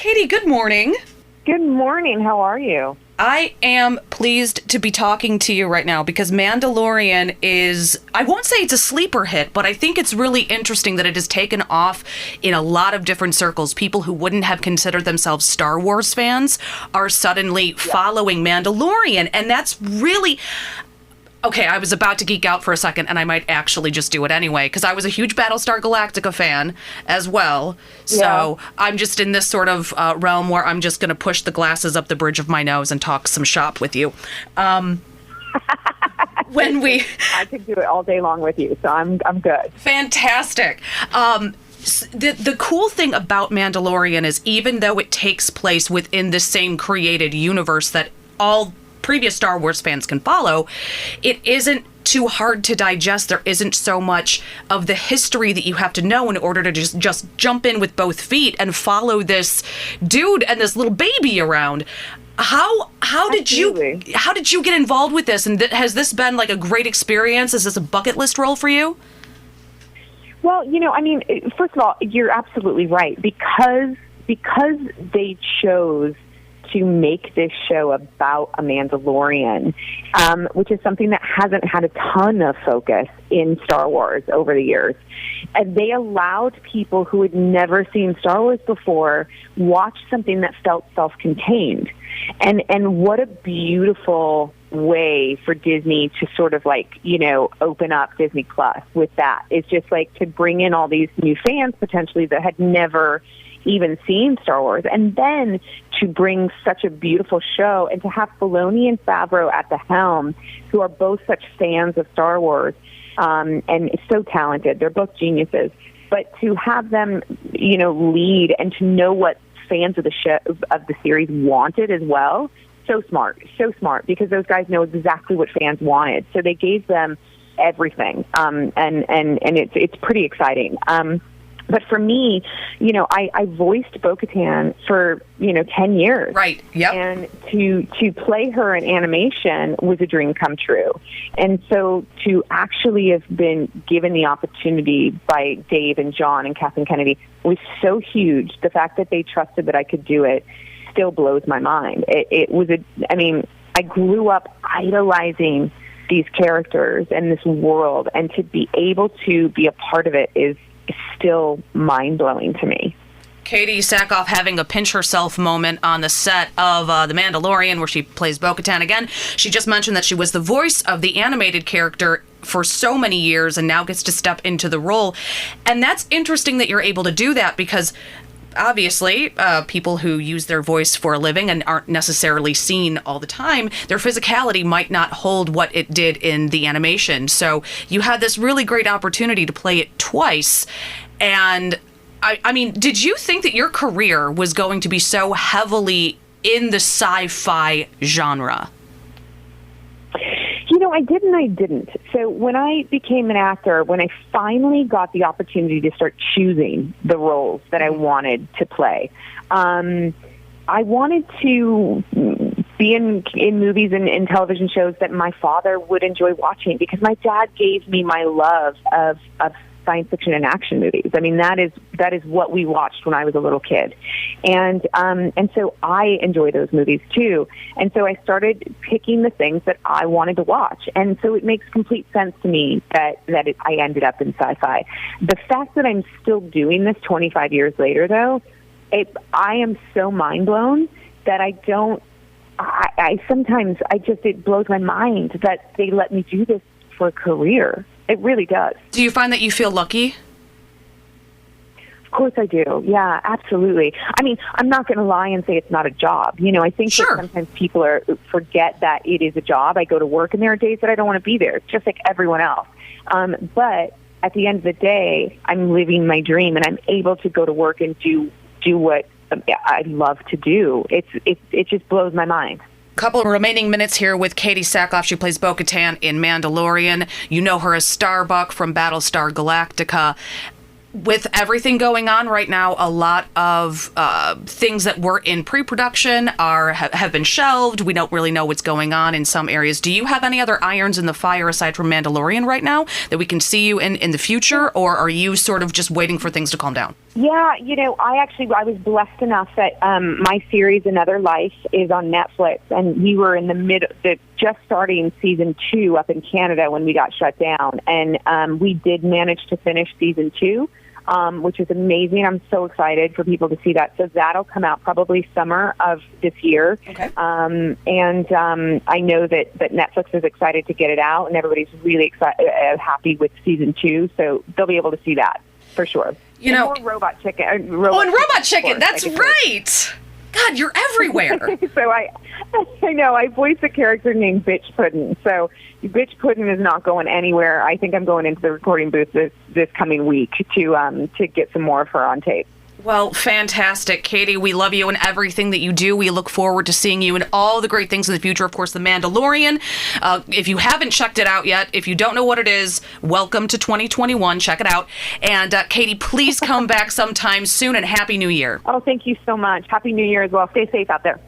Katee, good morning. Good morning. How are you? I am pleased to be talking to you right now because Mandalorian is, I won't say it's a sleeper hit, but I think it's really interesting that it has taken off in a lot of different circles. People who wouldn't have considered themselves Star Wars fans are suddenly following Mandalorian. And that's really... Okay, I was about to geek out for a second, and I might actually just do it anyway, because I was a huge Battlestar Galactica fan as well. So I'm just in this sort of realm where I'm just going to push the glasses up the bridge of my nose and talk some shop with you. I could do it all day long with you, so I'm good. Fantastic. The cool thing about Mandalorian is even though it takes place within the same created universe that all previous Star Wars fans can follow, it isn't too hard to digest. There isn't so much of the history that you have to know in order to just jump in with both feet and follow this dude and this little baby around. How did you get involved with this? And has this been like a great experience? Is this a bucket list role for you? Well, first of all, you're absolutely right. Because they chose to make this show about a Mandalorian, which is something that hasn't had a ton of focus in Star Wars over the years. And they allowed people who had never seen Star Wars before watch something that felt self-contained. And what a beautiful way for Disney to sort of open up Disney Plus with that. It's just like to bring in all these new fans potentially that had never even seen Star Wars, and then to bring such a beautiful show and to have Filoni and Favreau at the helm, who are both such fans of Star Wars, and so talented. They're both geniuses. But to have them, lead and to know what fans of the show, of the series wanted as well, so smart, because those guys know exactly what fans wanted. So they gave them everything, and it's pretty exciting. But for me, I voiced Bo-Katan for, 10 years. Right, yep. And to play her in animation was a dream come true. And so to actually have been given the opportunity by Dave and John and Kathleen Kennedy was so huge. The fact that they trusted that I could do it still blows my mind. I grew up idolizing these characters and this world, and to be able to be a part of it is still mind-blowing to me. Katee Sackhoff having a pinch herself moment on the set of The Mandalorian, where she plays Bo-Katan again. She just mentioned that she was the voice of the animated character for so many years and now gets to step into the role. And that's interesting that you're able to do that because obviously, people who use their voice for a living and aren't necessarily seen all the time, their physicality might not hold what it did in the animation. So you had this really great opportunity to play it twice. And I mean, did you think that your career was going to be so heavily in the sci-fi genre? I did and I didn't. So when I became an actor, when I finally got the opportunity to start choosing the roles that I wanted to play, I wanted to be in movies and television shows that my father would enjoy watching, because my dad gave me my love of science fiction and action movies. I mean, that is what we watched when I was a little kid. And so I enjoy those movies too. And so I started picking the things that I wanted to watch. And so it makes complete sense to me that I ended up in sci-fi. The fact that I'm still doing this 25 years later, though, I am so mind blown that it blows my mind that they let me do this for a career. It really does. Do you find that you feel lucky? Of course I do. Yeah, absolutely. I mean, I'm not going to lie and say it's not a job. I think that sometimes people forget that it is a job. I go to work and there are days that I don't want to be there, just like everyone else. But at the end of the day, I'm living my dream and I'm able to go to work and do what I love to do. It just blows my mind. Couple of remaining minutes here with Katee Sackhoff. She plays Bo-Katan in Mandalorian. You know her as Starbuck from Battlestar Galactica. With everything going on right now, a lot of things that were in pre-production have been shelved. We don't really know what's going on in some areas. Do you have any other irons in the fire aside from Mandalorian right now that we can see you in the future, or are you sort of just waiting for things to calm down? Yeah, I was blessed enough that my series Another Life is on Netflix, and we were in just starting season 2 up in Canada when we got shut down, and we did manage to finish season 2, which is amazing. I'm so excited for people to see that. So that'll come out probably summer of this year. Okay. And I know that Netflix is excited to get it out, and everybody's really happy with season 2, so they'll be able to see that for sure. More Robot Chicken. And Robot Chicken, that's right. God, you're everywhere. So I know, I voice a character named Bitch Puddin'. So Bitch Puddin' is not going anywhere. I think I'm going into the recording booth this coming week to get some more of her on tape. Well, fantastic, Katee. We love you and everything that you do. We look forward to seeing you in all the great things in the future. Of course, The Mandalorian. If you haven't checked it out yet, if you don't know what it is, welcome to 2021. Check it out. And Katee, please come back sometime soon, and Happy New Year. Oh, thank you so much. Happy New Year as well. Stay safe out there.